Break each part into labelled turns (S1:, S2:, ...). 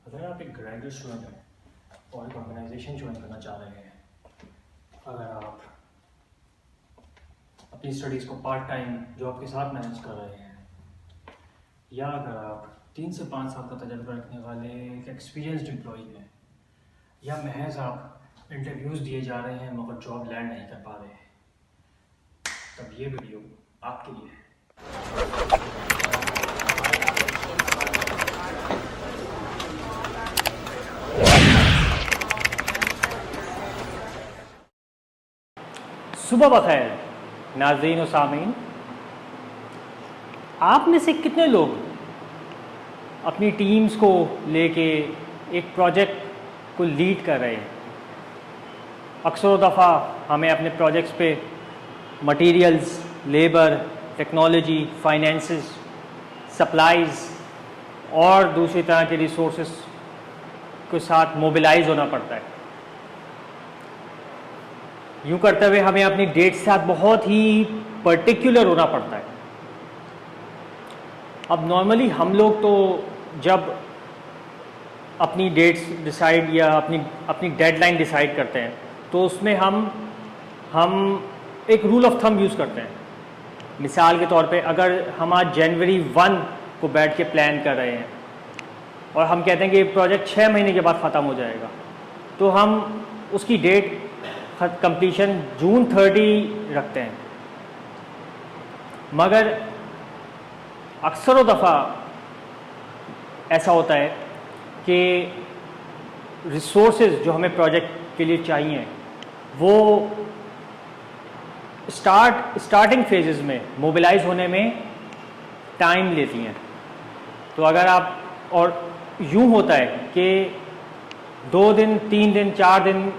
S1: अगर आप एक ग्रेजुएट स्टूडेंट हैं और एक ऑर्गेनाइजेशन ज्वाइन करना चाह रहे हैं, अगर आप अपनी स्टडीज़ को पार्ट टाइम जॉब के साथ मैनेज कर रहे हैं, या अगर आप 3 से 5 साल का तजर्बा रखने वाले एक एक्सपीरियंस्ड एम्प्लॉई हैं, या महज आप इंटरव्यूज़ दिए जा रहे हैं मगर जॉब लैंड नहीं कर पा रहे हैं, तब ये वीडियो आपके लिए है।
S2: सुबह बखैर नाज़रीन और सामीन। आप में से कितने लोग अपनी टीम्स को लेके एक प्रोजेक्ट को लीड कर रहे हैं? अक्सर दफ़ा हमें अपने प्रोजेक्ट्स पे materials, labour, technology, finances, supplies और दूसरी तरह के रिसोर्सेस के साथ मोबिलाइज होना पड़ता है। यूँ करते हुए हमें अपनी डेट के साथ बहुत ही पर्टिकुलर होना पड़ता है। अब नॉर्मली हम लोग तो जब अपनी डेट्स डिसाइड या अपनी डेडलाइन डिसाइड करते हैं तो उसमें हम एक रूल ऑफ थंब यूज़ करते हैं। मिसाल के तौर पे अगर हम आज जनवरी 1 को बैठ के प्लान कर रहे हैं और हम कहते हैं कि प्रोजेक्ट 6 महीने के बाद ख़त्म हो जाएगा, तो हम उसकी डेट कंप्लीशन जून 30 रखते हैं। मगर अक्सर दफ़ा ऐसा होता है कि रिसोर्सेज जो हमें प्रोजेक्ट के लिए चाहिए वो स्टार्टिंग फेजेस में मोबिलाइज होने में टाइम लेती हैं। तो अगर आप, और यूँ होता है कि 2 दिन, 3 दिन, 4 दिन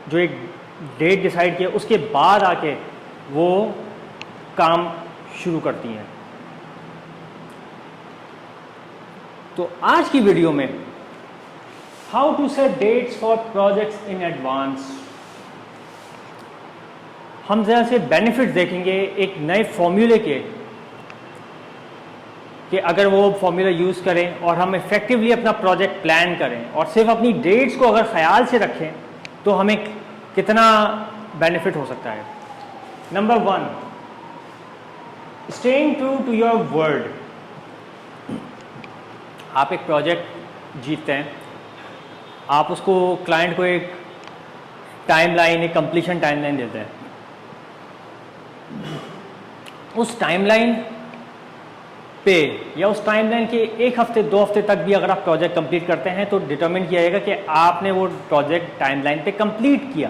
S2: जो एक डेट डिसाइड किया उसके बाद आके वो काम शुरू करती हैं। तो आज की वीडियो में how to set dates for projects in advance, हम ज़रा से बेनिफिट्स देखेंगे एक नए फॉर्मूले के, कि अगर वो फॉर्मूला यूज़ करें और हम इफ़ेक्टिवली अपना प्रोजेक्ट प्लान करें और सिर्फ अपनी डेट्स को अगर ख्याल से रखें तो हमें कितना बेनिफिट हो सकता है। Number 1, staying true to your word. आप एक प्रोजेक्ट जीतते हैं, आप उसको क्लाइंट को एक टाइमलाइन, एक कंप्लीशन टाइमलाइन देते हैं। उस टाइमलाइन पे या उस टाइमलाइन के 1 हफ्ते 2 हफ्ते तक भी अगर आप प्रोजेक्ट कंप्लीट करते हैं तो डिटरमिन किया जाएगा कि आपने वो प्रोजेक्ट टाइमलाइन पे कंप्लीट किया।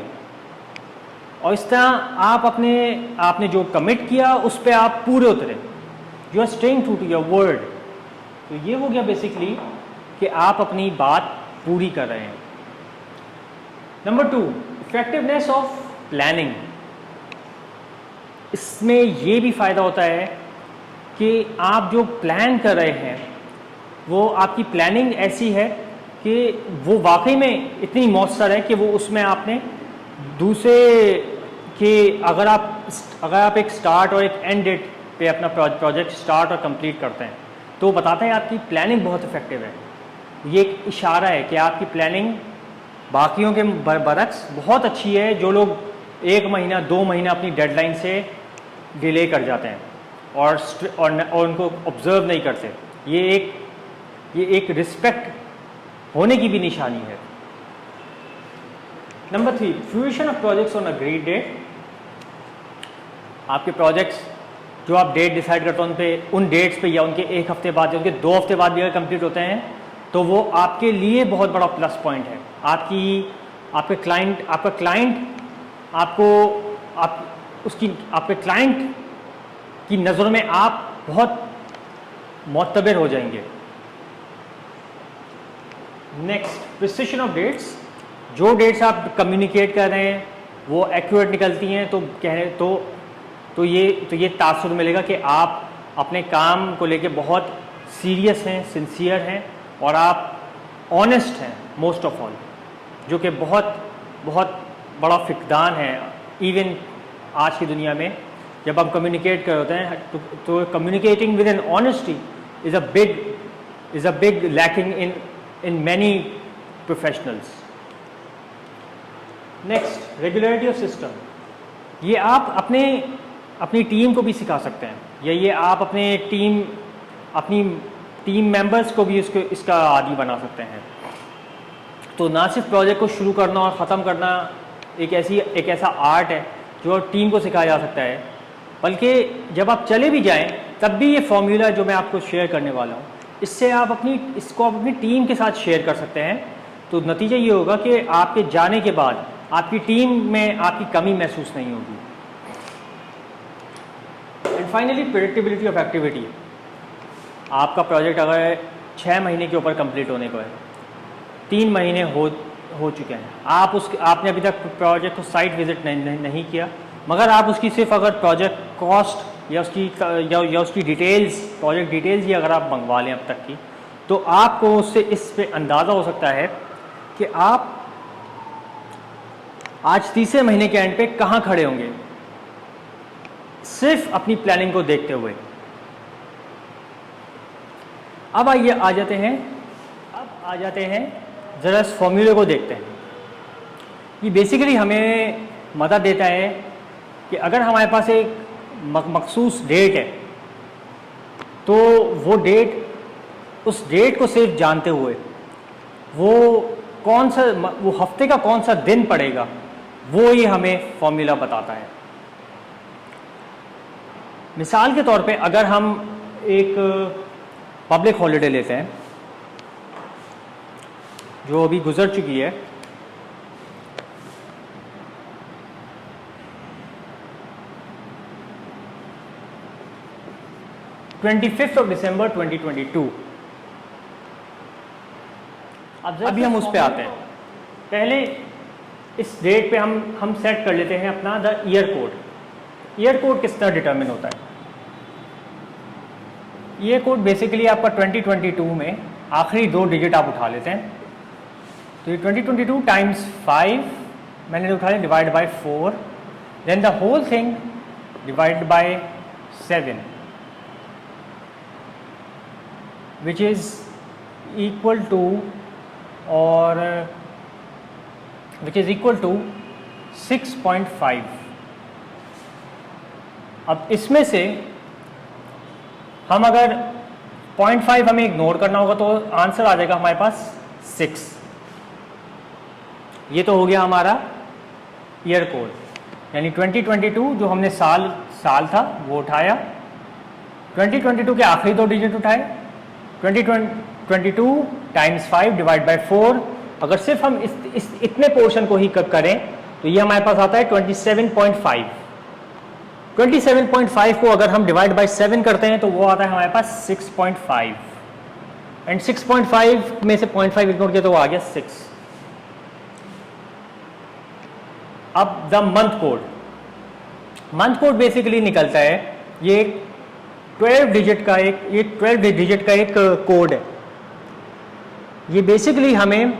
S2: और इस तरह आप आपने जो कमिट किया उस पे आप पूरे उतरे। You are staying true to your word. तो ये हो गया बेसिकली कि आप अपनी बात पूरी कर रहे हैं। Number 2, effectiveness of planning. इसमें ये भी फ़ायदा होता है कि आप जो प्लान कर रहे हैं वो आपकी प्लानिंग ऐसी है कि वो वाकई में इतनी मौसर है कि वो उसमें आपने दूसरे कि अगर आप एक स्टार्ट और एक एंड डेट पे अपना प्रोजेक्ट स्टार्ट और कंप्लीट करते हैं तो बताता है आपकी प्लानिंग बहुत इफेक्टिव है। ये एक इशारा है कि आपकी प्लानिंग बाकियों के बरक्स बहुत अच्छी है, जो लोग 1 महीना 2 महीना अपनी डेडलाइन से डिले कर जाते हैं और उनको ऑब्जर्व नहीं करते। ये एक रिस्पेक्ट होने की भी निशानी है। Number 3, fruition of projects on agreed date. आपके प्रोजेक्ट्स जो आप डेट डिसाइड करते हैं उन डेट्स पे या उनके 1 हफ्ते बाद या उनके 2 हफ्ते बाद भी अगर कंप्लीट होते हैं तो वो आपके लिए बहुत बड़ा प्लस पॉइंट है। आपके क्लाइंट की नज़रों में आप बहुत मोतबर हो जाएंगे। Next, precision of dates. जो डेट्स आप कम्युनिकेट कर रहे हैं वो एक्यूरेट निकलती हैं तो ये तासुर मिलेगा कि आप अपने काम को लेके बहुत सीरियस हैं, सिंसियर हैं और आप ऑनेस्ट हैं मोस्ट ऑफ ऑल, जो कि बहुत बहुत बड़ा फ़िकदान है। इवन आज की दुनिया में जब हम कम्युनिकेट कर होते हैं तो communicating with an honesty is a big lacking in many professionals. Next, regularity of system. ये आप अपनी टीम को भी सिखा सकते हैं, या ये आप अपनी टीम मेंबर्स को भी इसका आदी बना सकते हैं। तो ना सिर्फ प्रोजेक्ट को शुरू करना और ख़त्म करना एक ऐसा आर्ट है जो टीम को सिखाया जा सकता है, बल्कि जब आप चले भी जाएं तब भी ये फॉर्मूला जो मैं आपको शेयर करने वाला हूँ, इससे आप इसको अपनी टीम के साथ शेयर कर सकते हैं। तो नतीजा ये होगा कि आपके जाने के बाद आपकी टीम में आपकी कमी महसूस नहीं होगी। And finally, predictability of activity. आपका प्रोजेक्ट अगर 6 महीने के ऊपर कंप्लीट होने को है, 3 महीने हो चुके हैं, आपने अभी तक प्रोजेक्ट को साइट विजिट नहीं किया, मगर आप उसकी सिर्फ अगर प्रोजेक्ट कॉस्ट या उसकी डिटेल्स, प्रोजेक्ट डिटेल्स ही अगर आप मंगवा लें अब तक की, तो आपको उससे इस पे अंदाज़ा हो सकता है कि आप आज तीसरे महीने के एंड पे कहाँ खड़े होंगे, सिर्फ अपनी प्लानिंग को देखते हुए। अब आइए आ जाते हैं ज़रा इस फॉर्मूले को देखते हैं। ये बेसिकली हमें मदद देता है कि अगर हमारे पास एक मखसूस डेट है, तो उस डेट को सिर्फ जानते हुए वो हफ्ते का कौन सा दिन पड़ेगा, वो ही हमें फॉर्मूला बताता है। मिसाल के तौर पे अगर हम एक पब्लिक हॉलिडे लेते हैं जो अभी गुजर चुकी है, December 25, 2022। अभी हम उस पे आते हैं। पहले इस डेट पे हम सेट कर लेते हैं अपना the year code. Year code किस तरह डिटरमिन होता है? ईयर कोड बेसिकली आपका 2022 में आखिरी 2 डिजिट आप उठा लेते हैं। तो ये 2022 टाइम्स 5 मैंने उठा लिया, divide by 4, then the whole thing divide by 7, which is equal to 6.5। अब इसमें से हम अगर 0.5 हमें इग्नोर करना होगा तो आंसर आ जाएगा हमारे पास 6। ये तो हो गया हमारा ईयर कोड, यानी 2022 जो हमने साल था वो उठाया, 2022 के आखिरी 2 डिजिट उठाए, 2022 टाइम्स 5 डिवाइड बाय 4। अगर सिर्फ हम इतने पोर्शन को ही करें तो ये हमारे पास आता है 27.5। 27.5 को अगर हम डिवाइड बाय 7 करते हैं तो वो आता है हमारे पास 6.5, एंड 6.5 में से 0.5 इग्नोर किया तो वो आ गया 6। अब द मंथ कोड बेसिकली निकलता है, ये 12 डिजिट का एक कोड है। ये बेसिकली हमें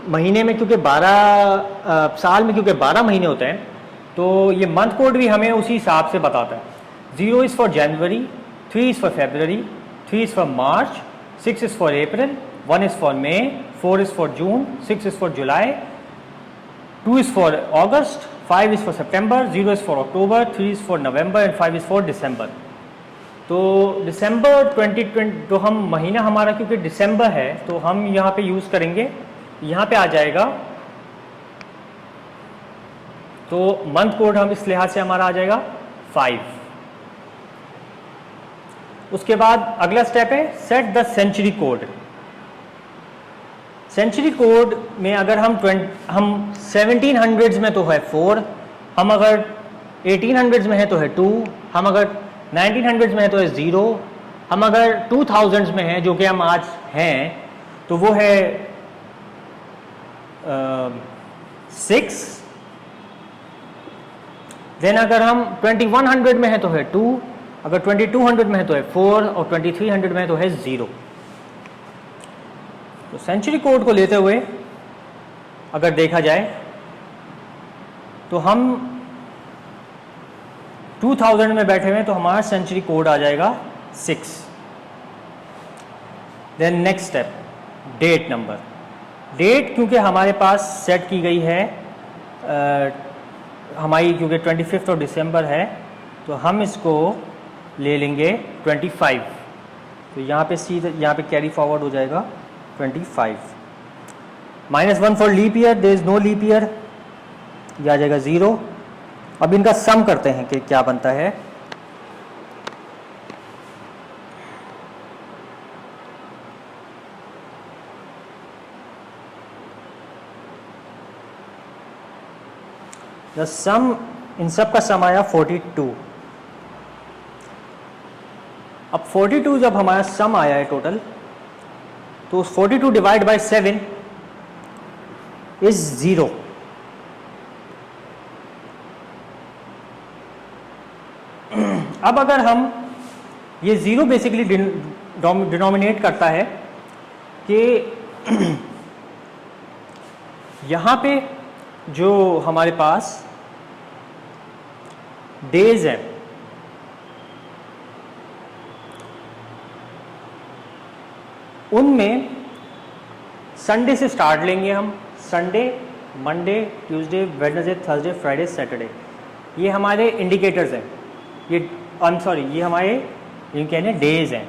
S2: महीने में क्योंकि 12 साल में क्योंकि 12 महीने होते हैं, तो ये मंथ कोड भी हमें उसी हिसाब से बताता है। 0 is for January, 3 is for February, 3 is for March, 6 is for April, 1 is for May, 4 is for June, 6 is for July, 2 is for August, 5 is for September, 0 is for October, 3 is for November and 5 is for December. तो दिसंबर 2020 तो हम महीना हमारा क्योंकि दिसंबर है तो हम यहाँ पे यूज़ करेंगे, यहाँ पे आ जाएगा, तो मंथ कोड हम इस लिहाज से हमारा आ जाएगा 5। उसके बाद अगला स्टेप है set the century code. Century code में अगर हम 1700s में तो है 4, हम अगर 1800s में है तो है 2, हम अगर 1900s में है तो है 0, हम अगर 2000s में है जो कि हम आज हैं तो वो है 6। देन अगर हम 2100 में है तो है 2, अगर 2200 में है तो है 4 और 2300 में है तो है 0। तो सेंचुरी कोड को लेते हुए अगर देखा जाए तो हम 2000 में बैठे हुए हैं तो हमारा सेंचुरी कोड आ जाएगा 6। Then next step, date number. Date क्योंकि हमारे पास सेट की गई है हमारी, क्योंकि 25 ऑफ दिसंबर है, तो हम इसको ले लेंगे 25। तो यहाँ पे सीधे यहाँ पे कैरी फॉरवर्ड हो जाएगा 25। -1 for leap year, there is no leap year, ये आ जाएगा 0। अब इनका सम करते हैं कि क्या बनता है। द सम, इन सब का सम आया 42। अब 42 जब हमारा सम आया है टोटल, तो 42 डिवाइड बाय 7 इज 0। अब अगर हम ये 0 बेसिकली डिनोमिनेट करता है कि यहाँ पे जो हमारे पास डेज है, उनमें संडे से स्टार्ट लेंगे हम। Sunday, Monday, Tuesday, Wednesday, Thursday, Friday, Saturday, ये हमारे इंडिकेटर्स हैं। ये ये हमारे इन कहने डेज हैं।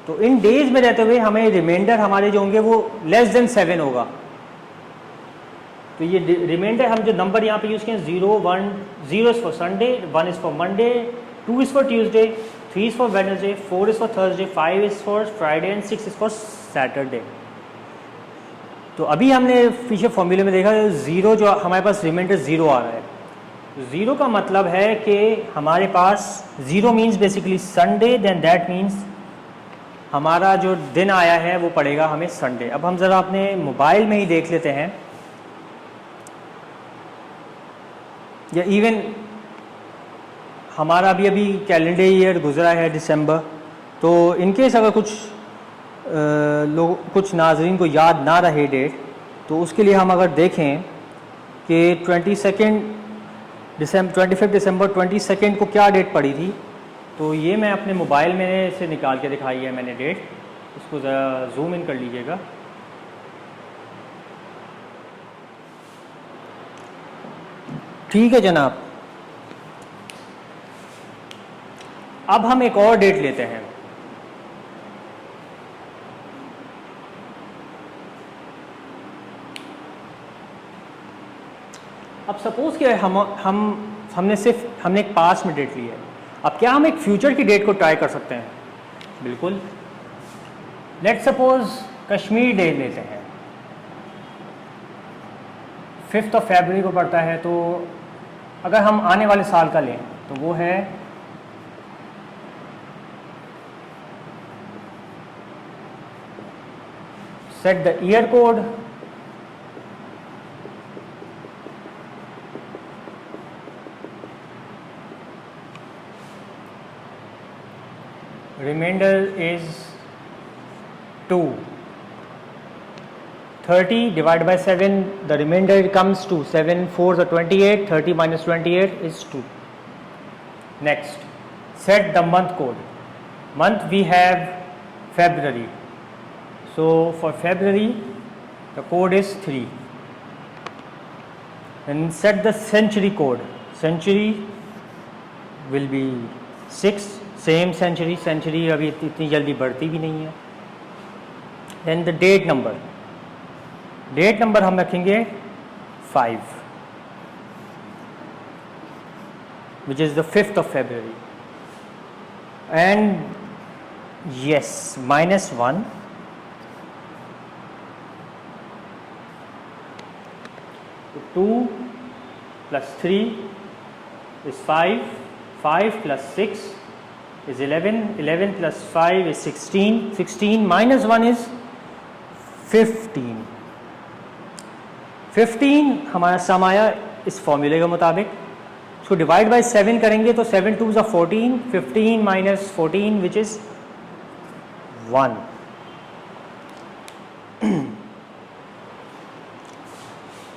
S2: तो इन डेज में रहते हुए हमें रिमाइंडर हमारे जो होंगे वो लेस देन 7 होगा। तो ये रिमाइंडर हम जो नंबर यहाँ पे यूज किए 0, 1, 0 is for Sunday, 1 is for Monday, 2 is for Tuesday, 3 is for Wednesday, 4 is for Thursday, 5 is for Friday and 6 is for Saturday. तो अभी हमने पीछे फॉर्मूले में देखा 0 जो हमारे पास रिमाइंडर 0 आ रहा है। 0 का मतलब है कि हमारे पास 0 means basically Sunday, then that means हमारा जो दिन आया है वो पड़ेगा हमें संडे। अब हम ज़रा अपने मोबाइल में ही देख लेते हैं, या इवन हमारा अभी कैलेंडर ईयर गुजरा है दिसंबर, तो इनकेस अगर कुछ नाजरीन को याद ना रहे डेट, तो उसके लिए हम अगर देखें कि 25 दिसंबर 22 को क्या डेट पड़ी थी, तो ये मैं अपने मोबाइल में से निकाल के दिखाई है मैंने डेट। इसको ज़रा जूम इन कर लीजिएगा। ठीक है जनाब। अब हम एक और डेट लेते हैं। अब सपोज कि हमने एक पास्ट में डेट ली है। अब क्या हम एक फ्यूचर की डेट को ट्राई कर सकते हैं? बिल्कुल। लेट्स सपोज कश्मीर डे लेते हैं, 5 फरवरी को पड़ता है। तो अगर हम आने वाले साल का लें तो वो है set the year code, remainder is 2. 30 divided by 7, the remainder comes to 7 4s are 28, 30 minus 28 is 2. Next, set the month code. Month we have February, so for February the code is 3. And set the century code. Century will be 6. Same century अभी इतनी जल्दी बढ़ती भी नहीं है। Then the date number हम रखेंगे 5, which is the 5th of February। And yes, -1, तो 2 + 3 is 5, 5 + 6 is 11, 11 + 5 is 16, 16 minus 1 is 15। 15 हमारा सम आया इस फॉर्मूले के मुताबिक। इसको डिवाइड बाय 7 करेंगे तो 7 2s are 14, 15 minus 14 which is 1।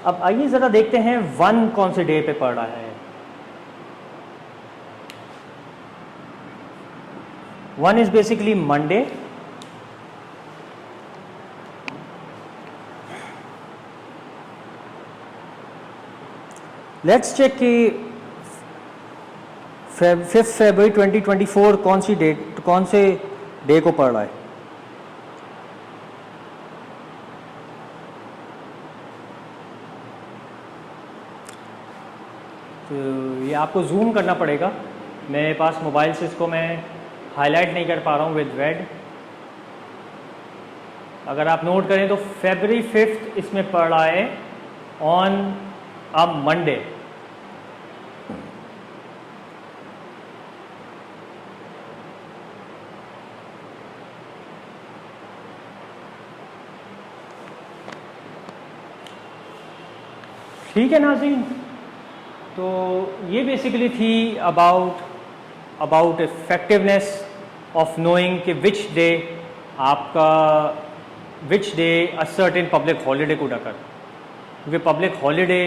S2: अब आइए ज़रा देखते हैं 1 कौन से डे पे पड़ रहा है। 1 is basically Monday, let's check कि 5 फरवरी 2024 कौन से डे को पड़ रहा है। तो ये आपको जूम करना पड़ेगा, मेरे पास मोबाइल से इसको मैं हाईलाइट नहीं कर पा रहा हूँ विद रेड। अगर आप नोट करें तो फरवरी 5 इसमें पड़ रहा है ऑन अ मंडे। ठीक है नाज़रीन, तो ये बेसिकली थी अबाउट इफेक्टिवनेस ऑफ नोइंग कि which day a certain public holiday could occur, क्योंकि पब्लिक हॉलीडे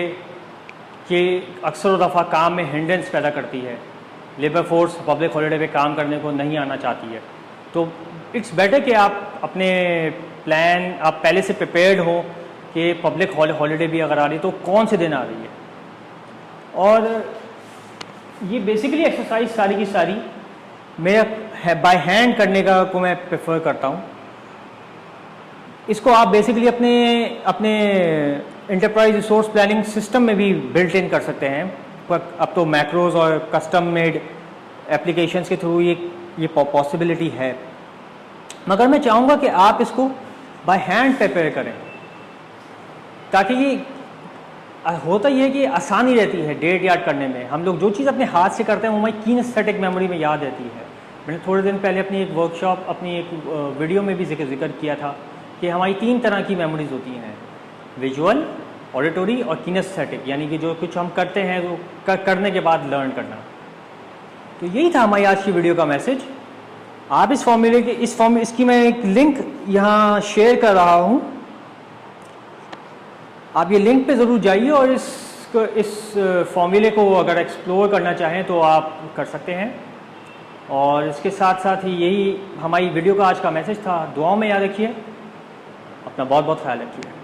S2: के अक्सर दफ़ा काम में हिंड्रेंस पैदा करती है। लेबर फोर्स पब्लिक हॉलीडे पे काम करने को नहीं आना चाहती है, तो इट्स बेटर कि आप अपने प्लान आप पहले से प्रिपेयर्ड हो कि पब्लिक हॉलीडे भी अगर आ रही है तो कौन से दिन आ रही है। और ये बेसिकली एक्सरसाइज सारी की सारी मैं बाय हैंड करने का को मैं प्रेफर करता हूँ। इसको आप बेसिकली अपने एंटरप्राइज रिसोर्स प्लानिंग सिस्टम में भी बिल्ट इन कर सकते हैं, पर अब तो मैक्रोज और कस्टम मेड एप्लीकेशंस के थ्रू ये पॉसिबिलिटी है। मगर मैं चाहूँगा कि आप इसको बाय हैंड प्रिपेयर करें, ताकि ये होता ये है कि आसानी रहती है डेट याद करने में। हम लोग जो चीज़ अपने हाथ से करते हैं वो हमारी कीनेस्थेटिक मेमोरी में याद रहती है। मैंने थोड़े दिन पहले अपनी एक वर्कशॉप अपनी एक वीडियो में भी जिक्र किया था कि हमारी 3 तरह की मेमोरीज होती हैं, विजुअल, ऑडिटरी और कीनेस्थेटिक, यानी कि जो कुछ हम करते हैं वो करने के बाद लर्न करना। तो यही था हमारी आज की वीडियो का मैसेज। आप इस फॉर्मूले के इसकी मैं एक लिंक यहाँ शेयर कर रहा हूँ, आप ये लिंक पे ज़रूर जाइए और इस फॉर्मूले को अगर एक्सप्लोर करना चाहें तो आप कर सकते हैं। और इसके साथ साथ ही यही हमारी वीडियो का आज का मैसेज था। दुआओं में याद रखिए, अपना बहुत बहुत ख्याल रखिए।